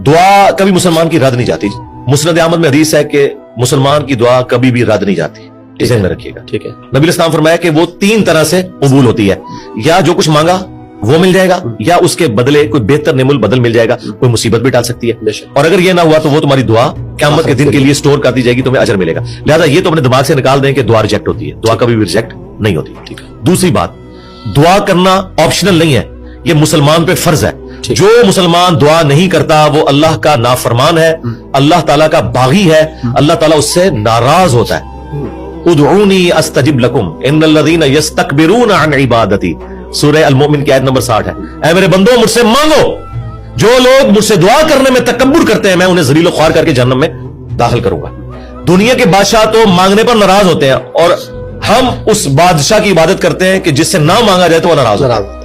دعا کبھی مسلمان کی رد نہیں جاتی. مسند احمد میں حدیث ہے کہ مسلمان کی دعا کبھی بھی رد نہیں جاتی. اسے میں رکھیے گا. ٹھیک ہے. نبی الاسلام فرمایا کہ وہ 3 طرح سے قبول ہوتی ہے. یا جو کچھ مانگا وہ مل جائے گا, یا اس کے بدلے کوئی بہتر نعم البدل مل جائے گا, کوئی مصیبت بھی ٹال سکتی ہے. اور اگر یہ نہ ہوا تو وہ تمہاری دعا قیامت کے دن کے لیے سٹور کر دی جائے گی, تمہیں اجر ملے گا. لہذا یہ تو اپنے دماغ سے نکال دیں کہ دعا ریجیکٹ ہوتی ہے. دعا کبھی بھی ریجیکٹ نہیں ہوتی. دوسری بات, دعا کرنا آپشنل نہیں ہے, یہ مسلمان پہ فرض ہے. جو مسلمان دعا نہیں کرتا وہ اللہ کا نافرمان ہے, اللہ تعالیٰ کا باغی ہے, اللہ تعالیٰ اس سے ناراض ہوتا ہے. ادعونی استجب لکم ان الذین یستکبرون عن عبادتی, سورہ المومن کی آیت نمبر 60 ہے. اے میرے بندو مجھ سے مانگو, جو لوگ مجھ سے دعا کرنے میں تکبر کرتے ہیں میں انہیں ذلیل و خوار کر کے جہنم میں داخل کروں گا. دنیا کے بادشاہ تو مانگنے پر ناراض ہوتے ہیں, اور ہم اس بادشاہ کی عبادت کرتے ہیں کہ جس سے نہ مانگا جائے تو وہ ناراض ہوتا ہے.